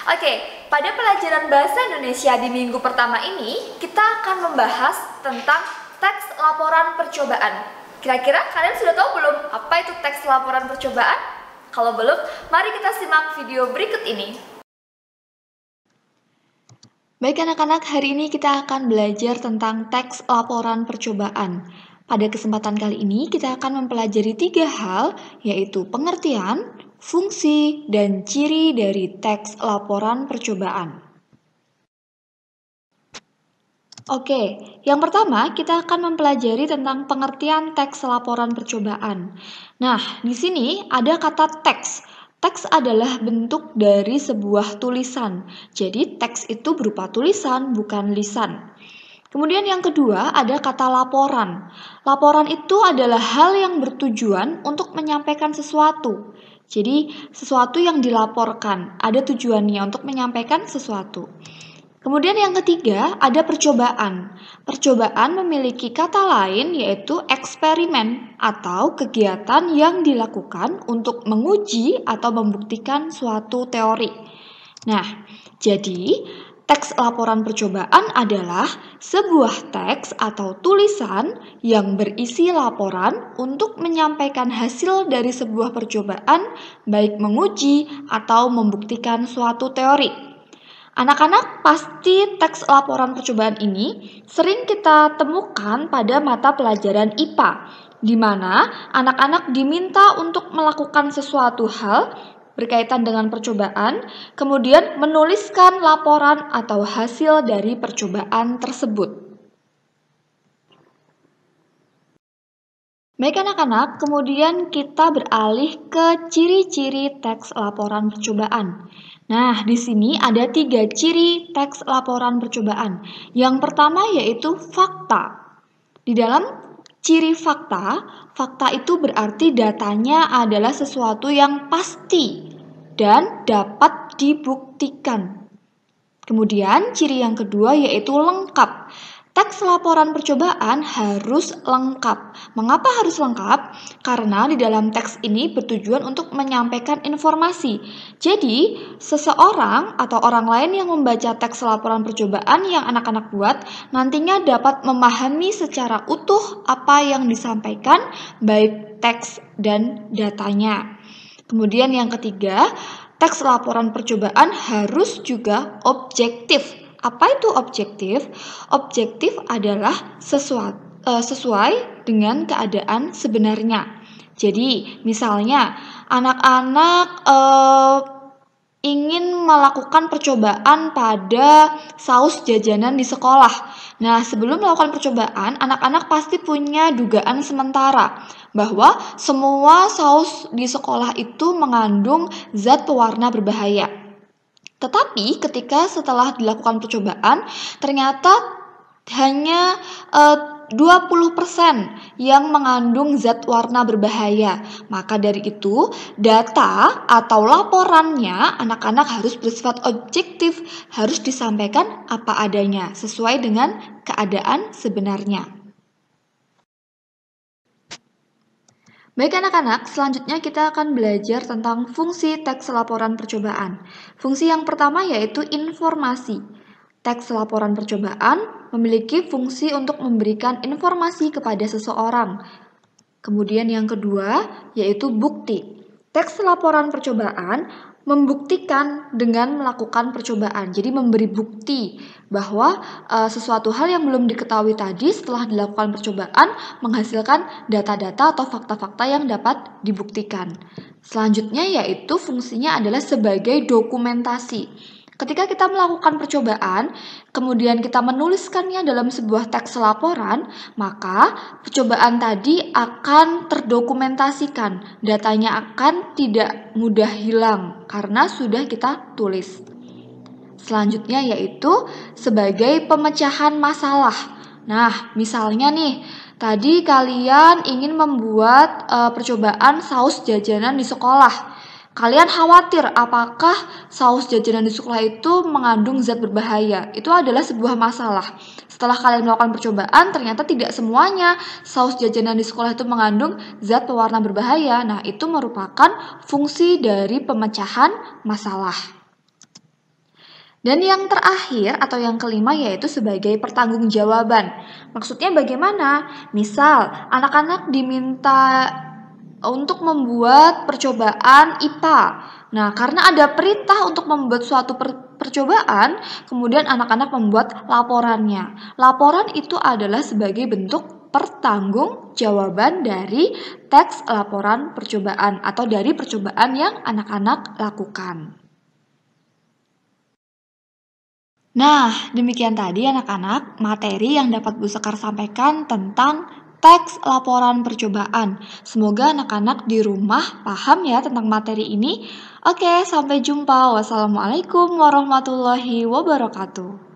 Oke, pada pelajaran Bahasa Indonesia di minggu pertama ini, kita akan membahas tentang teks laporan percobaan. Kira-kira kalian sudah tahu belum apa itu teks laporan percobaan? Kalau belum, mari kita simak video berikut ini. Baik anak-anak, hari ini kita akan belajar tentang teks laporan percobaan. Pada kesempatan kali ini kita akan mempelajari 3 hal, yaitu pengertian, fungsi, dan ciri dari teks laporan percobaan. Oke, yang pertama kita akan mempelajari tentang pengertian teks laporan percobaan. Nah, di sini ada kata teks. Teks adalah bentuk dari sebuah tulisan. Jadi teks itu berupa tulisan, bukan lisan. Kemudian yang kedua ada kata laporan. Laporan itu adalah hal yang bertujuan untuk menyampaikan sesuatu. Jadi sesuatu yang dilaporkan, ada tujuannya untuk menyampaikan sesuatu. Kemudian yang ketiga ada percobaan. Percobaan memiliki kata lain yaitu eksperimen atau kegiatan yang dilakukan untuk menguji atau membuktikan suatu teori. Nah, jadi teks laporan percobaan adalah sebuah teks atau tulisan yang berisi laporan untuk menyampaikan hasil dari sebuah percobaan, baik menguji atau membuktikan suatu teori. Anak-anak, pasti teks laporan percobaan ini sering kita temukan pada mata pelajaran IPA, di mana anak-anak diminta untuk melakukan sesuatu hal berkaitan dengan percobaan, kemudian menuliskan laporan atau hasil dari percobaan tersebut. Baik anak-anak, kemudian kita beralih ke ciri-ciri teks laporan percobaan. Nah, di sini ada 3 ciri teks laporan percobaan. Yang pertama yaitu fakta. Di dalam ciri fakta, fakta itu berarti datanya adalah sesuatu yang pasti dan dapat dibuktikan. Kemudian ciri yang kedua yaitu lengkap. Teks laporan percobaan harus lengkap. Mengapa harus lengkap? Karena di dalam teks ini bertujuan untuk menyampaikan informasi. Jadi, seseorang atau orang lain yang membaca teks laporan percobaan yang anak-anak buat nantinya dapat memahami secara utuh apa yang disampaikan, baik teks dan datanya. Kemudian yang ketiga, teks laporan percobaan harus juga objektif. Apa itu objektif? Objektif adalah sesuai dengan keadaan sebenarnya. Jadi, misalnya anak-anak ingin melakukan percobaan pada saus jajanan di sekolah. Nah, sebelum melakukan percobaan, anak-anak pasti punya dugaan sementara bahwa semua saus di sekolah itu mengandung zat pewarna berbahaya. Tetapi ketika setelah dilakukan percobaan, ternyata hanya 20% yang mengandung zat warna berbahaya. Maka dari itu, data atau laporannya anak-anak harus bersifat objektif, harus disampaikan apa adanya, sesuai dengan keadaan sebenarnya. Baik anak-anak, selanjutnya kita akan belajar tentang fungsi teks laporan percobaan. Fungsi yang pertama yaitu informasi. Teks laporan percobaan memiliki fungsi untuk memberikan informasi kepada seseorang. Kemudian yang kedua yaitu bukti. Teks laporan percobaan membuktikan dengan melakukan percobaan. Jadi memberi bukti bahwa sesuatu hal yang belum diketahui tadi setelah dilakukan percobaan menghasilkan data-data atau fakta-fakta yang dapat dibuktikan. Selanjutnya yaitu fungsinya adalah sebagai dokumentasi. Ketika kita melakukan percobaan, kemudian kita menuliskannya dalam sebuah teks laporan, maka percobaan tadi akan terdokumentasikan. Datanya akan tidak mudah hilang karena sudah kita tulis. Selanjutnya yaitu sebagai pemecahan masalah. Nah, misalnya nih, tadi kalian ingin membuat percobaan saus jajanan di sekolah. Kalian khawatir apakah saus jajanan di sekolah itu mengandung zat berbahaya. Itu adalah sebuah masalah. Setelah kalian melakukan percobaan, ternyata tidak semuanya saus jajanan di sekolah itu mengandung zat pewarna berbahaya. Nah, itu merupakan fungsi dari pemecahan masalah. Dan yang terakhir atau yang kelima yaitu sebagai pertanggungjawaban. Maksudnya bagaimana? Misal, anak-anak diminta untuk membuat percobaan IPA. Nah, karena ada perintah untuk membuat suatu percobaan, kemudian anak-anak membuat laporannya. Laporan itu adalah sebagai bentuk pertanggungjawaban dari teks laporan percobaan atau dari percobaan yang anak-anak lakukan. Nah, demikian tadi anak-anak materi yang dapat Bu Sekar sampaikan tentang teks laporan percobaan. Semoga anak-anak di rumah paham ya tentang materi ini. Oke, sampai jumpa. Wassalamualaikum warahmatullahi wabarakatuh.